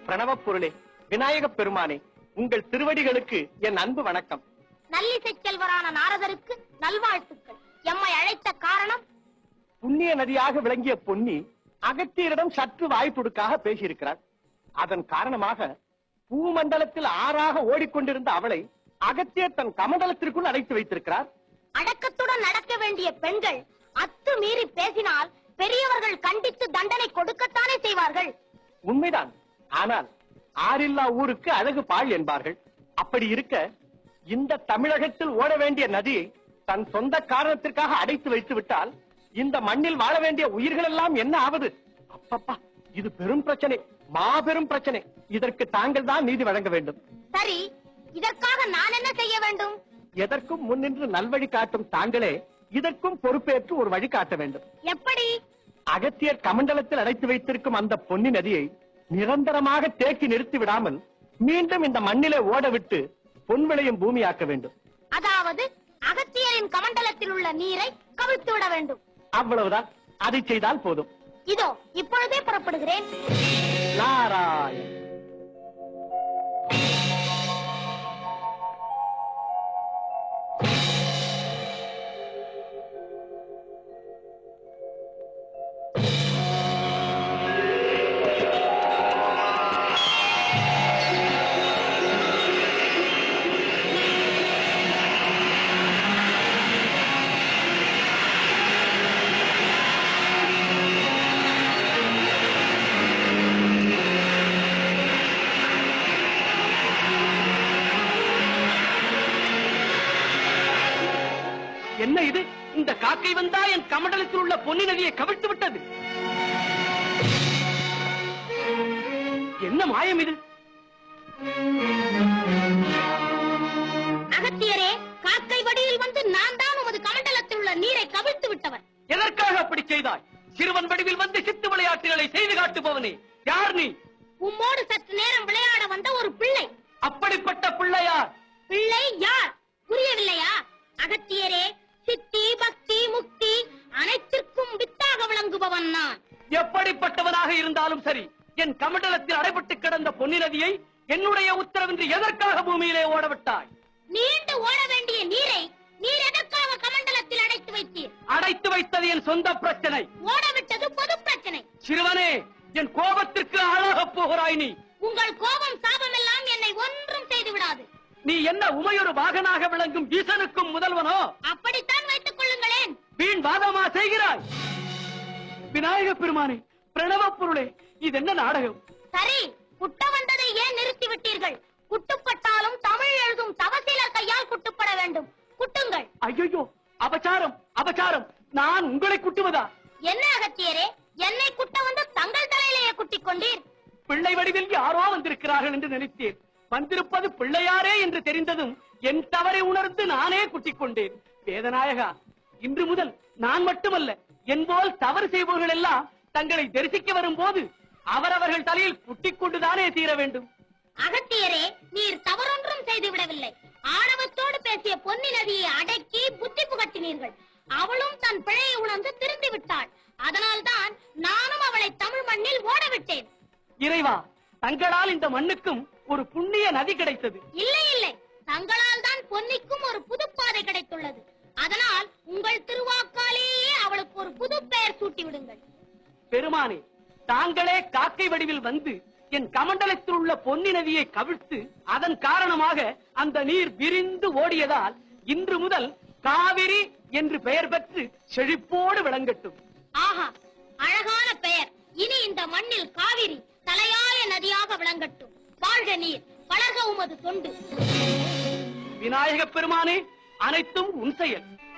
பிரணவப் பொருளே, விநாயகப் பெருமானே, உங்கள் திருவடிகளுக்கு என் அன்பு வணக்கம். நல்லிசை செல்வரான நாரதருக்கு நல்வாழ்த்துக்கள். எம்மை அழைத்த காரணம்? புண்ணிய நதியாக விளங்கிய பொன்னி அகத்தியரிடம் சற்று வாய்ப்புடுக்காக பேசியிருக்கிறார். அதன் காரணமாக பூமண்டலத்தில் ஆறாக ஓடிக்கொண்டிருந்த அவளை அகத்தியர் தன் கமண்டலத்திற்குள் அடைத்து வைத்திருக்கிறார். அடக்கத்துடன் நடக்க வேண்டிய பெண்கள் அத்து மீறி பேசினால் பெரியவர்கள் கண்டித்து தண்டனை கொடுக்கத்தானே செய்வார்கள். உண்மைதான். ஆனால் ஆறில்லா ஊருக்கு அழகு பாழ் என்பார்கள். அப்படி இருக்க இந்த தமிழகத்தில் ஓட வேண்டிய நதியை தன் சொந்த காரணத்திற்காக அடைத்து வைத்து விட்டால் இந்த மண்ணில் வாழ வேண்டிய உயிர்கள் எல்லாம் என்ன ஆவது? அப்பப்பா, இது பெரும் பிரச்சனை, மாபெரும் பிரச்சனை. இதற்கு தாங்கள் தான் நீதி வழங்க வேண்டும். சரி, இதற்காக நான் என்ன செய்ய வேண்டும்? எதற்கும் முன்னின்று நல்வழி காட்டும் தாங்களே இதற்கும் பொறுப்பேற்று ஒரு வழி காட்ட வேண்டும். எப்படி? அகத்தியர் கமண்டலத்தில் அடைத்து வைத்திருக்கும் அந்த பொன்னி நதியை நிரந்தரமாக தேக்கி நிறுத்தி விடாமல் மீண்டும் இந்த மண்ணிலே ஓட விட்டு பொன் விளையும் பூமியாக்க வேண்டும். அதாவது அகத்தியரின் கமண்டலத்தில் உள்ள நீரை கவிழ்த்து விட வேண்டும். அவ்வளவுதான். அதை செய்தால் போதும். இதோ இப்பொழுதே புறப்படுகிறேன். நாராயண். என்ன இது? இந்த காக்கை வந்தா என் கமண்டலத்தில் உள்ள பொன்னி நதியை கவிழ்த்து விட்டது. என்ன மாயம் இது? அகத்தியரே, காக்கை வடிவில் வந்து நான் தான் உமது கமண்டலத்தில் உள்ள நீரை கவிழ்த்து விட்டவர். எதற்காக அப்படி செய்தாய்? சிறுவன் வடிவில் வந்து சித்து விளையாட்டுகளை செய்து காட்டுபவனே, யார் நீ? உம்மோடு சற்று நேரம் விளையாட வந்த ஒரு பிள்ளை. அப்படிப்பட்ட பிள்ளையார்? பிள்ளை யார்? புரியவில்லையா? அகத்தியரே, சித்தி, பக்தி, முக்தி அனைத்திற்கும் வித்தாக விளங்குபவன் நான். எப்படிப்பட்டவனாக இருந்தாலும் சரி, என் கமண்டலத்தில் அடைபட்டு கிடந்த பொன்னி நதியை என்னுடைய உத்தரவின்றி எதற்காக பூமியிலே ஓடவிட்டாய்? நீண்டு ஓட வேண்டிய நீரை நீர் எதற்காக கமண்டலத்தில் அடைத்து வைத்தீர்? அடைத்து வைத்தது என் சொந்த பிரச்சனை. ஓடவிட்டது பொது பிரச்சனை. சிறுவனே, என் கோபத்திற்கு ஆளாகப் போகிறாய் நீ. உங்கள் கோபம் சாபம் எல்லாம் என்னை ஒன்றும் செய்து விடாது. நீ என்ன உமையொரு வாகனாக விளங்கும் ஈசனுக்கும் முதல்வனோ? அப்படித்தான் வைத்துக் கொள்ளுங்களேன். வீண் வாதமா செய்கிறாய்? விநாயக பெருமானே, பிரணவப் பொருளே, இது என்ன நாடகம்? சரி, குட்ட வந்ததை ஏன் நிறுத்தி விட்டீர்கள்? குட்டுப்பட்டாலும் தமிழ் எழுதும் தவசீலர் கையால் குட்டுப்பட வேண்டும். குட்டுங்கள். ஐயோ, அபச்சாரம், அபச்சாரம். நான் உங்களை குட்டுவதா? என்ன அகத்தியரே, என்னை குட்ட வந்து தங்கள் தலையிலேயே குட்டிக் கொண்டீர்? பிள்ளை வடிவில் யாரோ வந்திருக்கிறார்கள் என்று நினைத்தேன். வந்திருப்பது பிள்ளையாரே என்று தெரிந்ததும் என் தவறை உணர்ந்து நானே குட்டிக் கொண்டேன். வேதநாயகா, இன்று முதல் நான் மட்டுமல்ல, என் போல் தவறு செய்பவர்கள் எல்லாம் தங்களை தரிசிக்க வரும்போது அவரவர்கள் தலையில் குட்டிக் கொண்டுதானே தீர வேண்டும். அகத்தியரே, நீர் தவறொன்றும் செய்து விடவில்லை. ஆணவத்தோடு பேசிய பொன்னி நதியை அடக்கி புத்தி புகட்டினீர்கள். அவளும் தன் பிழையை உணர்ந்து திருந்தி விட்டாள். அதனால்தான் நானும் அவளை தமிழ் மண்ணில் ஓடவிட்டேன். இறைவா, தங்களால் இந்த மண்ணுக்கும் ஒரு புண்ணிய நதி கிடைத்தது. இல்லை இல்லை, தங்களால் தான் பொன்னிக்கும் ஒரு புது பாதை கிடைத்துள்ளது. அதனால் உங்கள் திருவாக்காலேயே அவளுக்கு ஒரு புது பெயர் சூட்டி விடுங்கள். பெருமானே, தாங்களே காக்கை வடிவில் வந்து என் கமண்டலத்தில் உள்ள பொன்னி நதியை கவிழ்த்து அதன் காரணமாக அந்த நீர் விரிந்து ஓடியதால் இன்று முதல் காவிரி என்று பெயர் பெற்று செழிப்போடு விளங்கட்டும். ஆஹா, அழகான பெயர். இனி இந்த மண்ணில் காவிரி தலையாய நதியாக விளங்கட்டும். வாழ்க நீர், வளர்க உமது தொண்டு. விநாயக பெருமானே, அனைத்தும் உன் செயல்.